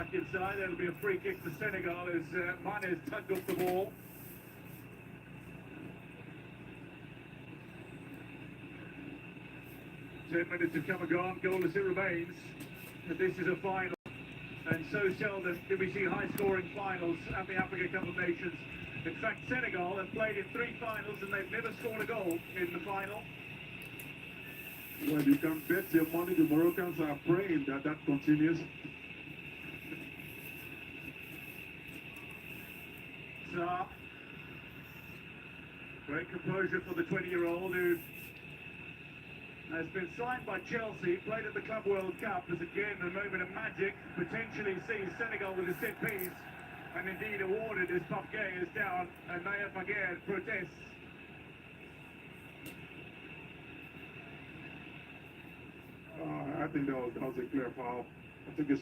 back inside. That'll be a free kick for Senegal as Mane's tugged off the ball. Minutes have come and gone, goalless it remains. But this is a final, and so seldom do we see high-scoring finals at the Africa Cup of Nations. In fact, Senegal have played in 3 finals and they've never scored a goal in the final. Well, you can bet your money the Moroccans are praying that that continues. So, great composure for the 20-year-old who has been signed by Chelsea, played at the Club World Cup, as again a moment of magic, potentially sees Senegal with a set piece, and indeed awarded as Papgay is down, and Naya Papgay protests. I think that was a clear foul. I think he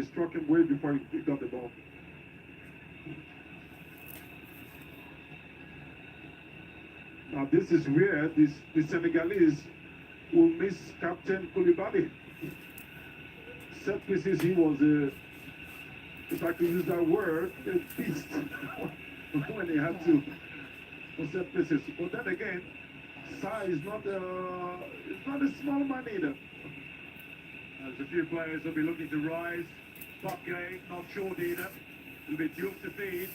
struck him way before he got the ball. Now this is where the Senegalese will miss Captain Koulibaly. Set pieces, he was if I could use that word, a beast when he had to for set pieces. But then again, Sa is not a small man either. There's a few players will be looking to rise. Papgay, not short either. It'll be Diouf to feed.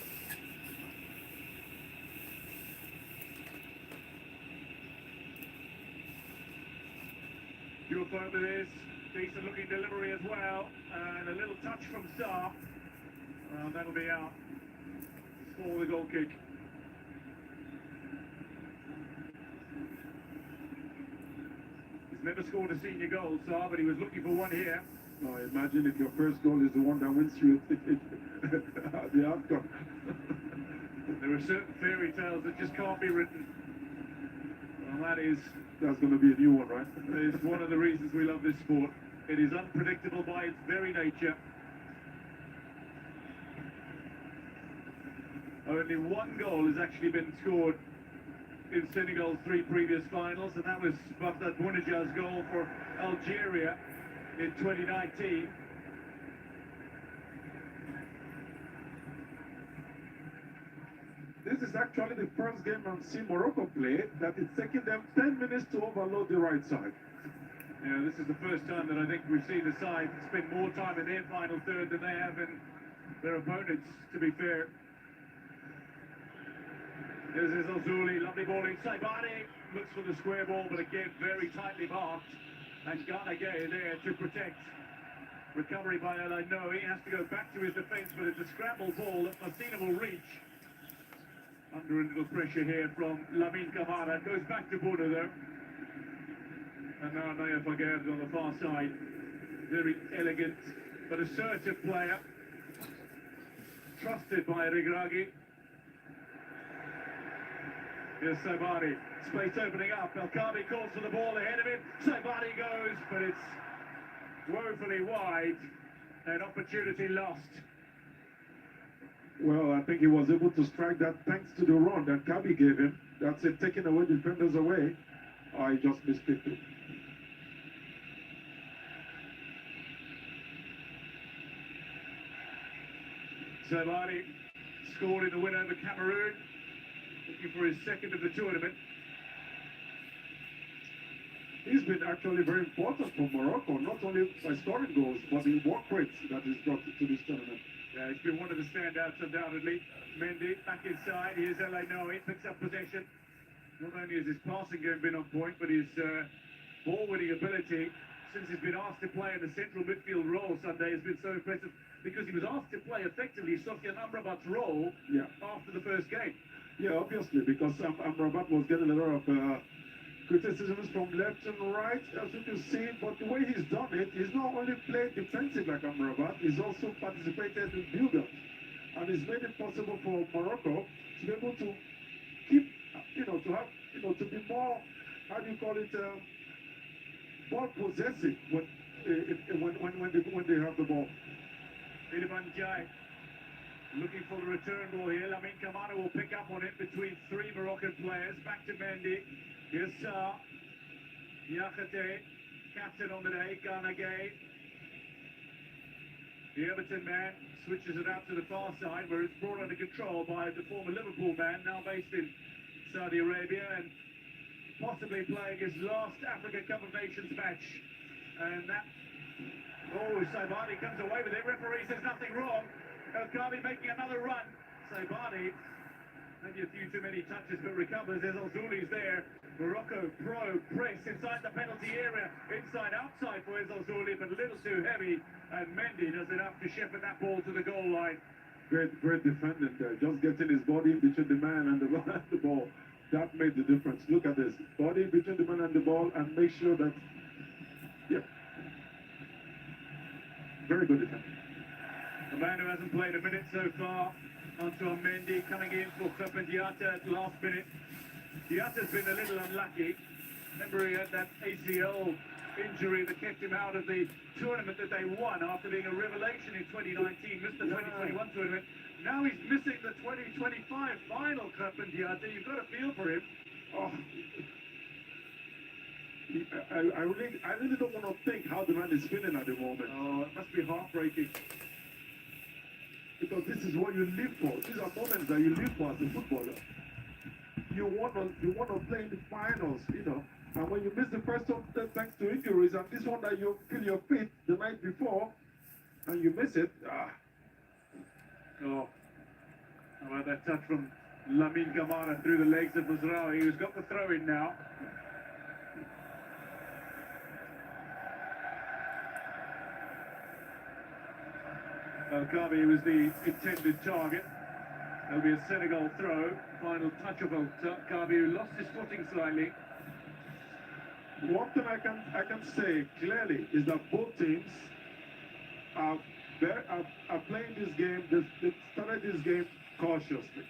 Diouf over this. Decent looking delivery as well. And a little touch from Sa. That'll be out for the goal kick. Never scored a senior goal, Sa, but he was looking for one here. Oh, imagine if your first goal is the one that wins you the outcome. There are certain fairy tales that just can't be written. Well, that's going to be a new one, right? It's one of the reasons we love this sport. It is unpredictable by its very nature. Only one goal has actually been scored in Senegal's 3 previous finals, and that was Baghdad Bounedjah's goal for Algeria in 2019. This is actually the first game I've seen Morocco play that it's taking them 10 minutes to overload the right side. Yeah, this is the first time that I think we've seen the side spend more time in their final third than they have in their opponents, to be fair. This is Ozuli, lovely ball in. Saibari looks for the square ball, but again, very tightly marked. And Ganagay there to protect. Recovery by El Ainoui. He has to go back to his defence, but it's a scramble ball that Messina will reach. Under a little pressure here from Lamine Camara. Goes back to Bono, though. And now Naya Papgay on the far side. Very elegant, but assertive player. Trusted by Regragui. Here's Saibari, space opening up. El-Kabi calls for the ball ahead of him. Saibari goes, but it's woefully wide. An opportunity lost. Well, I think he was able to strike that thanks to the run that Kabi gave him. That's it, taking away defenders away. I just mispicked it. Saibari scored in the win over Cameroon. Looking for his second of the tournament. He's been actually very important for Morocco, not only by scoring goals, but the work rates that he's brought to this tournament. Yeah, he's been one of the standouts, undoubtedly. Mendy back inside. Here's El Ainoui, picks up possession. Not only has his passing game been on point, but his ball-winning ability, since he's been asked to play in the central midfield role Sunday, has been so impressive because he was asked to play effectively Sofiane Amrabat's role after the first game. Yeah, obviously, because Amrabat was getting a lot of criticisms from left and right, as you can see, but the way he's done it, he's not only played defensive like Amrabat, he's also participated in build-up. And it's made it possible for Morocco to be able to keep, to have, to be more, how do you call it, ball possessive when they have the ball. Iliman Jai looking for the return ball here. Lamine Camara will pick up on it between 3 Moroccan players. Back to Mendy. Here's Sa. Yakate, captain on the day. Ganagay. The Everton man switches it out to the far side, where it's brought under control by the former Liverpool man, now based in Saudi Arabia, and possibly playing his last Africa Cup of Nations match. And that, oh, Saibani comes away with it. Referee says nothing wrong. El-Kabi making another run. Saibani, maybe a few too many touches, but recovers. There's Al-Zuli's there. Morocco press inside the penalty area. Inside, outside for Al-Zuli, but a little too heavy. And Mendy does enough to shepherd that ball to the goal line. Great defending there. Just getting his body in between the man and the ball. That made the difference. Look at this. Body between the man and the ball, and make sure that, yeah. Very good defense. The man who hasn't played a minute so far, Antoine Mendy, coming in for Pepin Diatta at the last minute. Diatta's been a little unlucky. Remember, he had that ACL injury that kept him out of the tournament that they won after being a revelation in 2019, missed the 2021 tournament. Now he's missing the 2025 final, Pepin Diatta. You've got to feel for him. Oh. I really don't want to think how the man is feeling at the moment. Oh, it must be heartbreaking. Because this is what you live for. These are moments that you live for as a footballer. You want to play in the finals, you know. And when you miss the first one thanks to injuries, and this one that you feel your feet the night before, and you miss it, Oh, how about that touch from Lamine Camara through the legs of Mazraoui, who's got the throw in now. El-Kabi was the intended target. There'll be a Senegal throw. Final touch of El-Kabi, who lost his footing slightly. One thing I can say clearly is that both teams are playing this game. They started this game cautiously.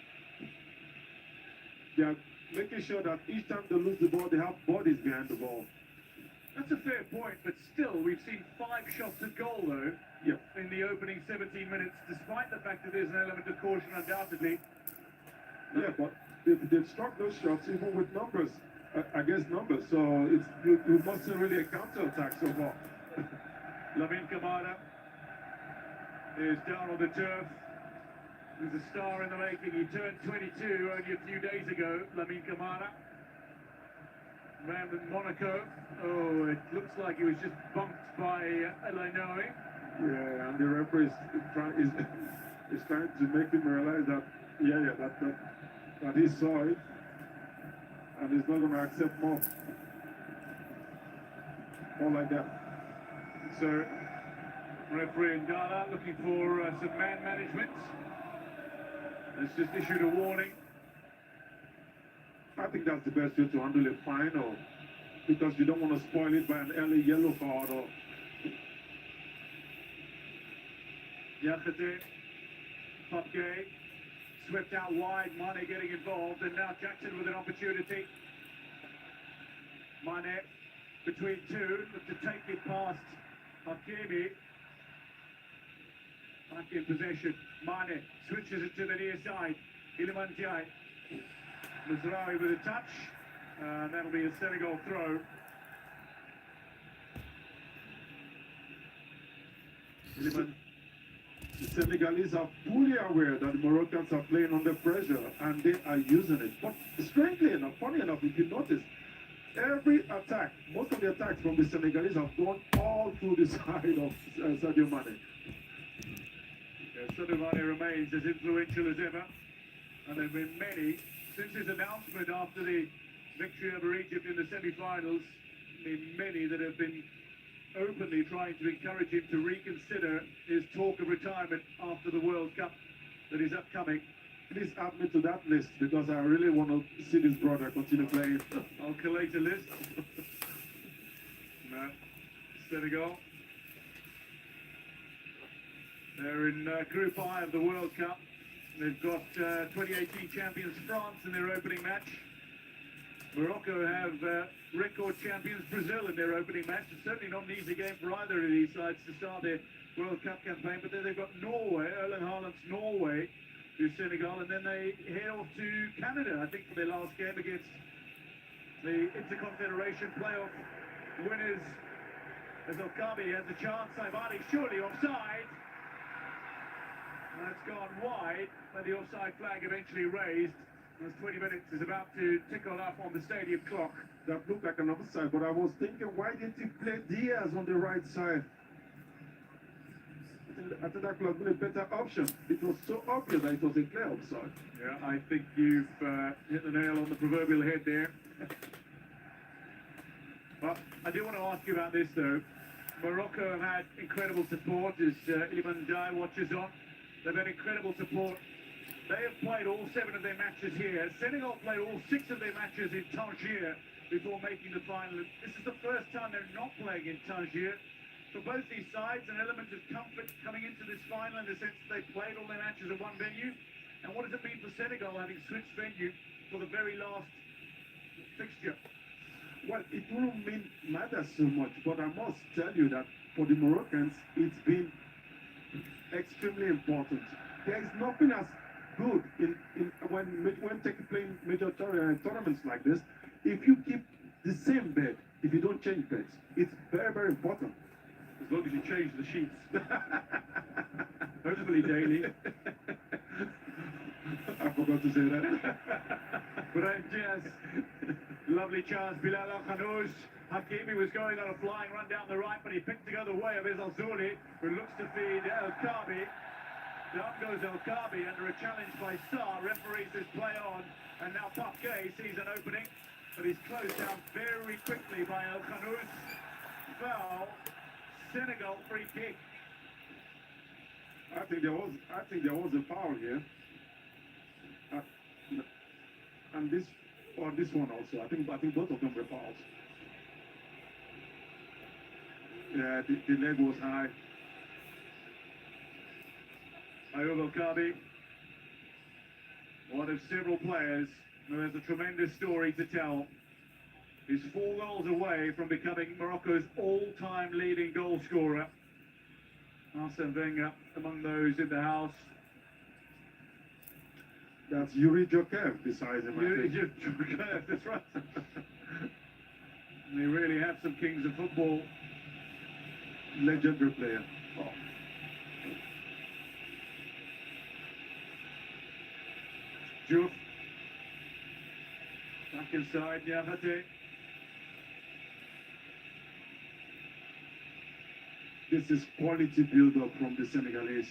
They are making sure that each time they lose the ball, they have bodies behind the ball. That's a fair point, but still, we've seen 5 shots at goal, though, in the opening 17 minutes, despite the fact that there's an element of caution, undoubtedly. Yeah, but they've struck those shots even with numbers, against numbers, so you mustn't really a counter-attack so far. Lamine Camara is down on the turf. He's a star in the making. He turned 22 only a few days ago, Lamine Camara. Ran with Monaco. Oh, it looks like he was just bumped by Elanoe. Yeah, and the referee is trying to make him realize that, that he saw it, and he's not going to accept more like that. So, referee Ndala looking for some man management. Has just issued a warning. I think that's the best way to handle a final, because you don't want to spoil it by an early yellow card or... Yakate, Popke, swept out wide, Mane getting involved, and now Jackson with an opportunity. Mane between two, look to take it past Hakimi. Back in possession, Mane switches it to the near side. Iliman Ndiaye. Mazraoui with a touch, and that'll be a Senegal throw. The Senegalese are fully aware that the Moroccans are playing under pressure, and they are using it. But strangely enough, funny enough, if you notice, every attack, most of the attacks from the Senegalese have gone all through the side of Sadio Mane. Sadio Mane remains as influential as ever, and there have been many. Since his announcement after the victory over Egypt in the semi-finals, many that have been openly trying to encourage him to reconsider his talk of retirement after the World Cup that is upcoming. Please add me to that list, because I really want to see this brother continue playing. I'll collate a list. No. Senegal. They're in Group I of the World Cup. They've got 2018 champions France in their opening match. Morocco have record champions Brazil in their opening match. It's certainly not an easy game for either of these sides to start their World Cup campaign. But then they've got Norway, Erling Haaland's Norway, to Senegal, and then they head off to Canada, I think, for their last game against the Interconfederation playoff winners. As El-Kabi has a chance, Saibani surely offside. And that's gone wide, but the offside flag eventually raised. As 20 minutes is about to tickle up on the stadium clock. That looked like an offside, but I was thinking, why didn't he play Diaz on the right side? I think that could have been a better option. It was so obvious that it was a clear offside. Yeah, I think you've hit the nail on the proverbial head there. Well, I do want to ask you about this though. Morocco have had incredible support as Iliman Ndiaye watches on. They've had incredible support. They have played all 7 of their matches here. Senegal played all 6 of their matches in Tangier before making the final. This is the first time they're not playing in Tangier. For both these sides, an element of comfort coming into this final in the sense that they've played all their matches at one venue. And what does it mean for Senegal having switched venue for the very last fixture? Well, it wouldn't matter so much, but I must tell you that for the Moroccans, it's been extremely important. There is nothing as good when playing major tournaments like this. If you keep the same bed, if you don't change beds, it's very, very important. As long as you change the sheets. Hopefully daily. I forgot to say that. Brian Diaz. Lovely chance. Bilal Al-Khanouz. Hakimi was going on a flying run down the right, but he picked to go the way of El Zouli, who looks to feed El Kabi. Down goes El Kabi under a challenge by Sarr. Referees his play on, and now Parquet sees an opening, but he's closed down very quickly by El Khanouz. Foul. Senegal free kick. I think there was a foul here. And this one also. I think both of them were fouls. Yeah, the leg was high. Ayoub El Kabi, one of several players who has a tremendous story to tell. He's 4 goals away from becoming Morocco's all-time leading goal scorer. Arsene Wenger among those in the house. That's Yuri Jokev beside him. Yuri Jokev, that's right. They really have some kings of football. Legendary player. Oh. Diouf. Back inside, Niakhaté. This is quality build-up from the Senegalese.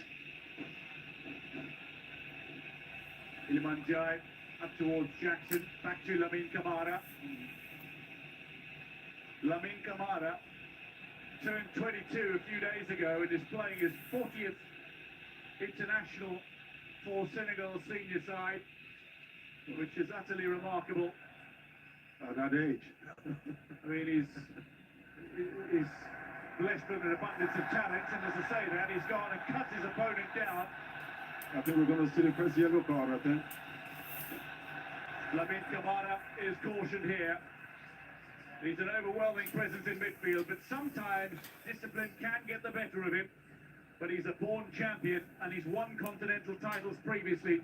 Iliman Ndiaye up towards Jackson, back to Lamine Camara. Lamine Camara turned 22 a few days ago and is playing his 40th international for Senegal's senior side, which is utterly remarkable. At that age. I mean, he's blessed with an abundance of talent, and as I say that, he's gone and cut his opponent down. I think we're going to see the first yellow card, I think. Lamine Camara is cautioned here. He's an overwhelming presence in midfield, but sometimes discipline can get the better of him. But he's a born champion, and he's won continental titles previously.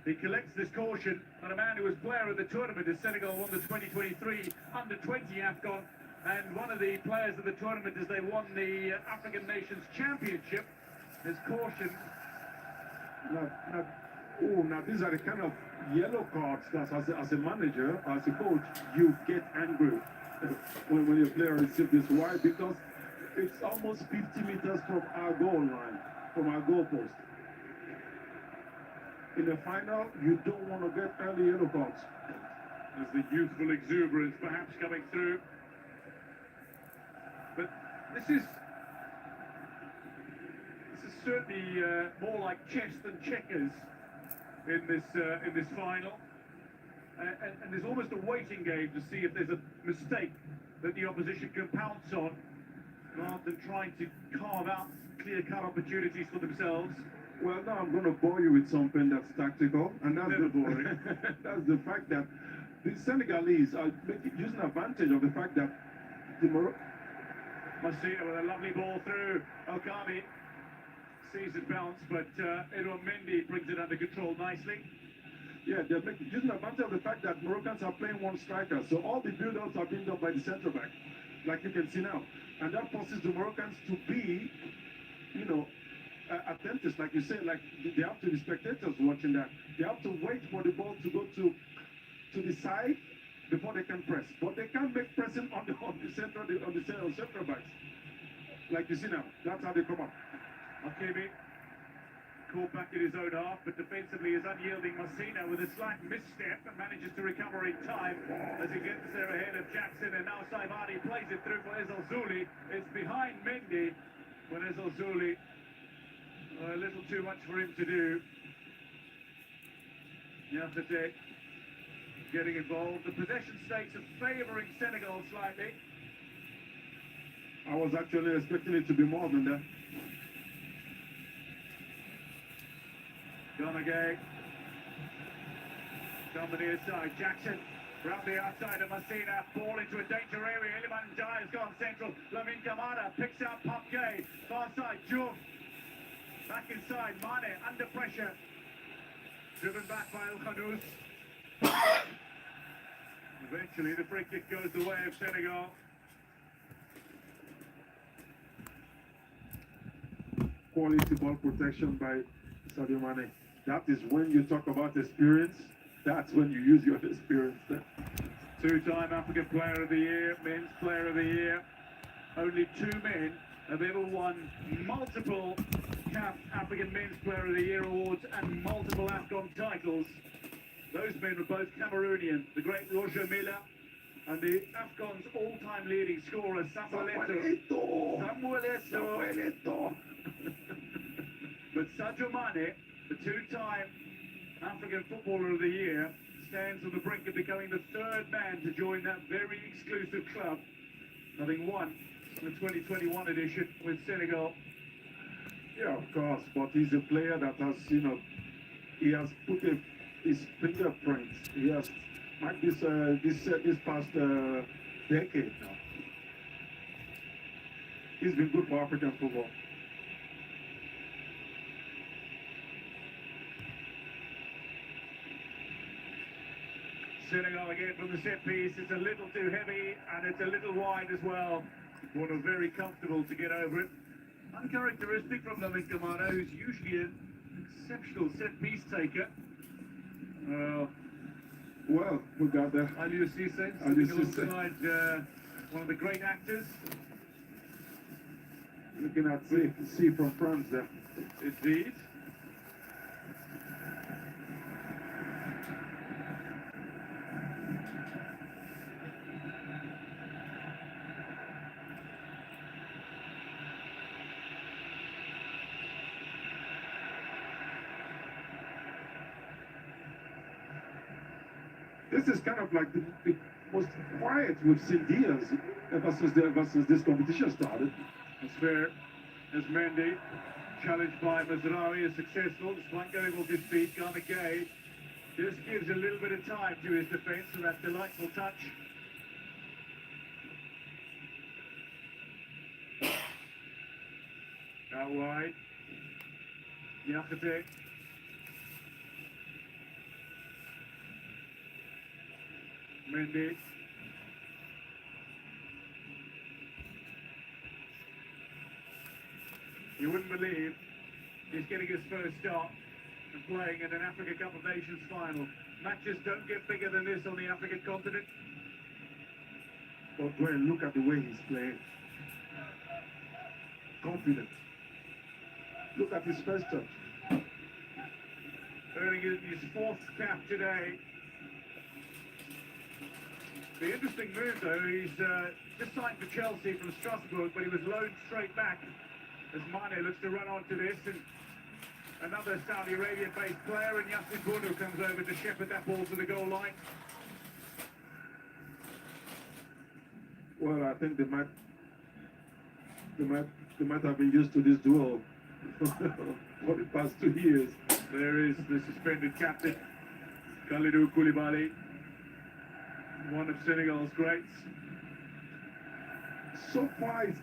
He collects this caution, and a man who was player of the tournament as Senegal won the 2023 Under-20 AFCON, and one of the players of the tournament as they won the African Nations Championship, is cautioned. Now these are the kind of yellow cards that as a manager, as a coach, you get angry when your player receives this. Why? Because it's almost 50 meters from our goal line, from our goal post. In the final, you don't want to get early yellow cards. As the youthful exuberance perhaps coming through. But this is certainly more like chess than checkers in this final. And there's almost a waiting game to see if there's a mistake that the opposition can pounce on, rather than trying to carve out clear-cut opportunities for themselves. Well, now I'm going to bore you with something that's tactical, and that's Never boring. That's the fact that the Senegalese are using advantage of the fact that the Massia with a lovely ball through. El Kabi sees it bounce, but Edouard Mendy brings it under control nicely. Yeah, they're using advantage of the fact that Moroccans are playing one striker, so all the build-ups are being done by the centre back, like you can see now, and that forces the Moroccans to be, attentive, like you said, like they have to be spectators watching that. They have to wait for the ball to go to the side before they can press. But they can't make pressing on the central backs. Like you see now, that's how they come up. Hakimi caught back in his own half, but defensively is unyielding. Messina with a slight misstep and manages to recover in time as he gets there ahead of Jackson, and now Saibari plays it through for Ezal Zuli. It's behind Mendy when Ezal Zuli, a little too much for him to do. Yafate getting involved. The possession stakes are favouring Senegal slightly. I was actually expecting it to be more than that. Donaghy down the near side. Jackson round the outside of Messina. Ball into a danger area. Iliman Ndiaye has gone central. Lamine Camara picks out Papke. Far side. Diouf back inside. Mane under pressure. Driven back by El Khanous. Eventually the free kick goes the way of Senegal. Quality ball protection by Sadio Mane. That is when you talk about experience. That's when you use your experience. Two-time African Player of the Year, Men's Player of the Year. Only two men have ever won multiple CAF African Men's Player of the Year awards and multiple AFCON titles. Those men were both Cameroonian. The great Roger Milla and the AFCON's all-time leading scorer, Samuel Eto'o. But Sadio Mane, the two-time African Footballer of the Year, stands on the brink of becoming the third man to join that very exclusive club, having won the 2021 edition with Senegal. Yeah, of course, but he's a player that has, he has put his fingerprint. He has marked this past decade now. He's been good for African football. Senegal again from the set piece. It's a little too heavy and it's a little wide as well. Warner very comfortable to get over it. Uncharacteristic from Lamine Camara, who's usually an exceptional set piece taker. Well, we got that. Aliou Cissé, sitting alongside one of the great actors. Looking at C from France there. Indeed. This is kind of like the most quiet we've seen years ever since this competition started. That's fair. As Mendy, challenged by Mazraoui, is successful despite going off his feet. Donaghy just gives a little bit of time to his defence for that delightful touch. Out wide. Yafate. Mendy. You wouldn't believe he's getting his first start and playing in an Africa Cup of Nations final. Matches don't get bigger than this on the African continent. But Dwayne, look at the way he's playing. Confident. Look at his first touch. Earning his fourth cap today. The interesting move, though, he's just signed for Chelsea from Strasbourg, but he was loaned straight back as Mane looks to run onto this, and another Saudi Arabia-based player, and Yassine Bounou comes over to shepherd that ball to the goal line. Well, I think they might have been used to this duel for the past 2 years. There is the suspended captain, Kalidou Koulibaly, one of Senegal's greats. So far, his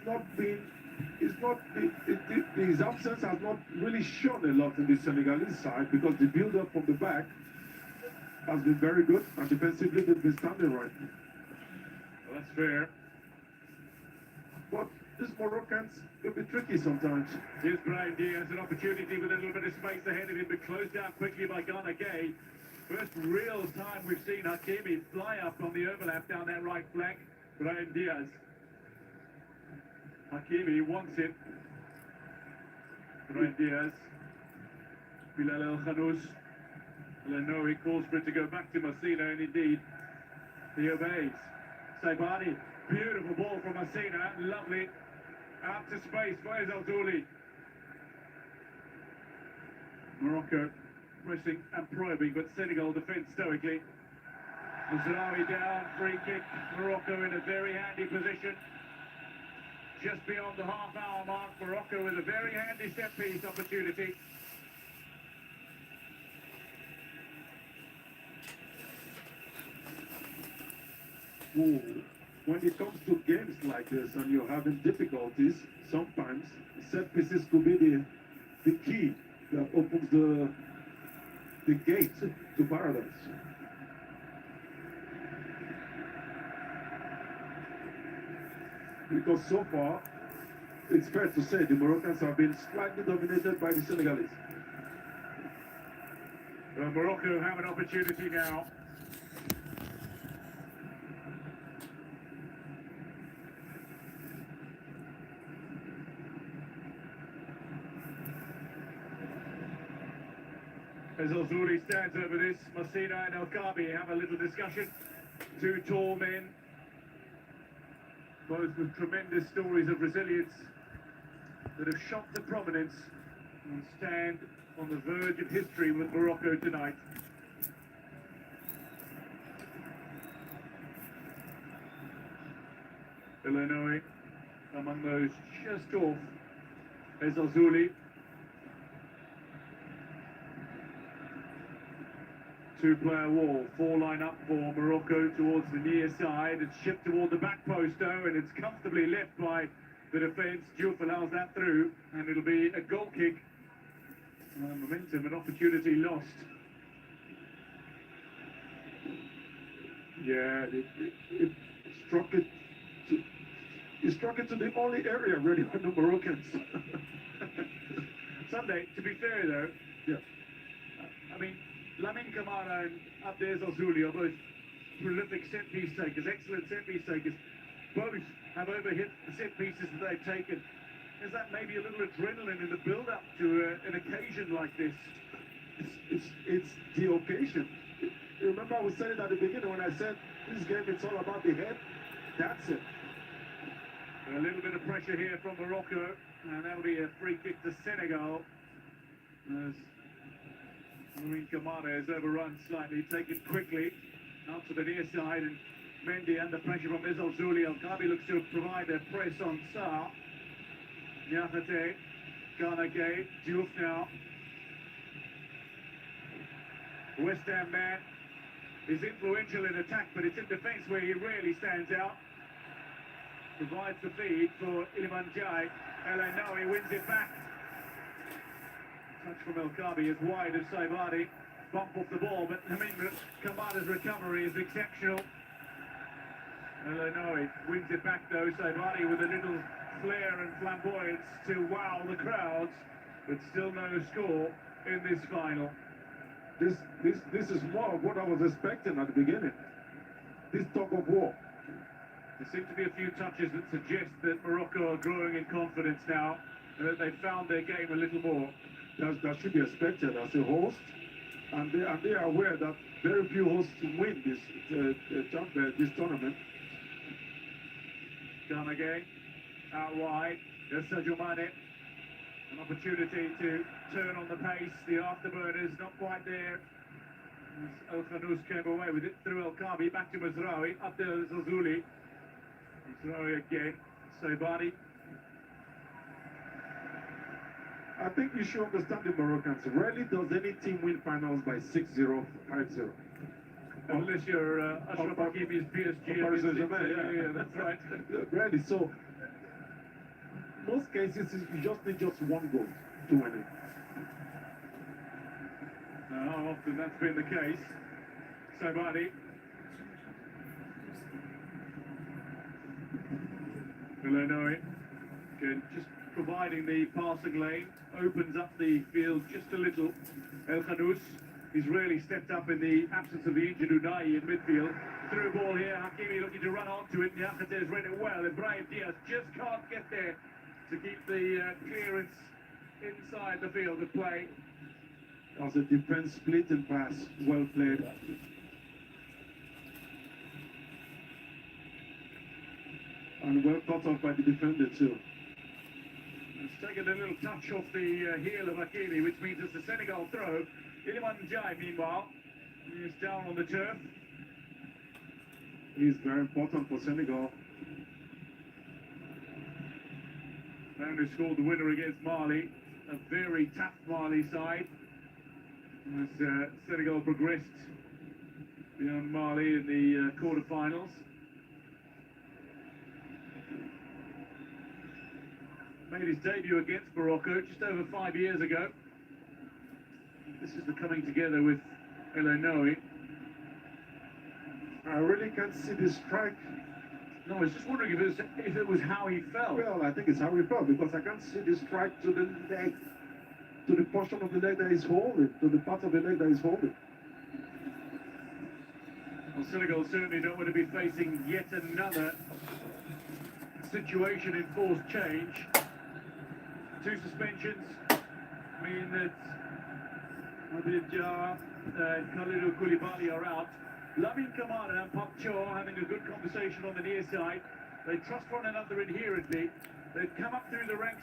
absence has not really shown a lot in the Senegalese side because the build-up from the back has been very good and defensively they've been standing right. Well, that's fair. But these Moroccans can be tricky sometimes. Here's Brian Diaz, an opportunity with a little bit of space ahead of him, but closed down quickly by Ghana Gay. First real time we've seen Hakimi fly up on the overlap down that right flank. Brian Diaz. Hakimi wants it. Brian Diaz. Bilal El Khanous. Lenoe calls for it to go back to Messina, and indeed, he obeys. Saibani, beautiful ball from Messina, lovely. Out to space, Faiz Al-Douli. Morocco pressing and probing, but Senegal defends stoically. Mazraoui down, free kick. Morocco in a very handy position. Just beyond the half-hour mark, Morocco with a very handy set-piece opportunity. When it comes to games like this and you're having difficulties, sometimes set pieces could be the key that opens the gate to paradise. Because so far, it's fair to say the Moroccans have been slightly dominated by the Senegalese. Morocco have an opportunity now. As Al-Zouli stands over this, Messina and El-Kabi have a little discussion. Two tall men, both with tremendous stories of resilience that have shot to prominence and stand on the verge of history with Morocco tonight. Lenoe among those just off. As Al-Zouli. Two-player wall, four line up for Morocco towards the near side. It's shipped toward the back post though, and it's comfortably left by the defence. Diouf allows that through, and it'll be a goal kick. Momentum and opportunity lost. Yeah, it struck it. It struck it to the only area ready for the Moroccans. Sunday, to be fair though, yeah. I mean, Lamine Camara and Abdel Zouli are both prolific set-piece takers, excellent set-piece takers. Both have overhit the set-pieces that they've taken. Is that maybe a little adrenaline in the build-up to an occasion like this? It's the occasion. You remember I was saying at the beginning when I said this game, it's all about the head? That's it. A little bit of pressure here from Morocco, and that'll be a free kick to Senegal. As Lamine Camara is overrun slightly, taken quickly out to the near side, and Mendy under pressure from Al-Zouli. El-Kabi looks to provide a press on Sarr. Niakhaté, Ghana Gay, Diouf now. West Ham man is influential in attack, but it's in defence where he really stands out. Provides the feed for Iliman Jai. El-Ainaoui wins it back. Touch from El-Kabi as wide as Saibani. Bump off the ball, but I mean, Kamada's recovery is exceptional. El-Ainaoui wins it back though. Saibani with a little flair and flamboyance to wow the crowds, but still no score in this final. This is more of what I was expecting at the beginning. This tug of war. There seem to be a few touches that suggest that Morocco are growing in confidence now, and that they've found their game a little more. That should be expected as a host, and they are aware that very few hosts win this tournament. Ghana Gay, out wide, there's Sadio Mane. An opportunity to turn on the pace, the afterburners not quite there. As El Khanous came away with it through El-Kabi, back to Mazraoui, up to Zouli. Mazraoui again, Saibani. I think you should understand the Moroccans. Rarely does any team win finals by 6-0, 5-0. Unless you're Ashraf Hakimi's PSG. Yeah, that's right. Rarely. So, most cases, you just need just one goal to win it. How often that's been the case. Saibani. Lenoe. and just providing the passing lane, opens up the field just a little. El Khanous, he's really stepped up in the absence of the injured Unai in midfield. Through ball here, Hakimi looking to run onto it. Niakhate's read it well. Ibrahim Diaz just can't get there to keep the clearance inside the field of play. As a defense split and pass, well played. And well cut off by the defender too. It's taken a little touch off the heel of Hakimi, which means it's a Senegal throw. Iliman Ndiaye, meanwhile, is down on the turf. He's very important for Senegal. And who scored the winner against Mali. A very tough Mali side. As Senegal progressed beyond Mali in the quarterfinals. Made his debut against Morocco just over 5 years ago. This is the coming together with El Khanous. I really can't see the strike. No, I was just wondering if it was how he fell. Well, I think it's how he fell, because I can't see the strike to the leg, to the portion of the leg that he's holding, to the part of the leg that he's holding. Well, Senegal certainly don't want to be facing yet another situation in forced change. 2 suspensions mean that Habib Diarra and Khalidou Koulibaly are out. Lamine Camara and Pak Cho having a good conversation on the near side. They trust one another inherently. They've come up through the ranks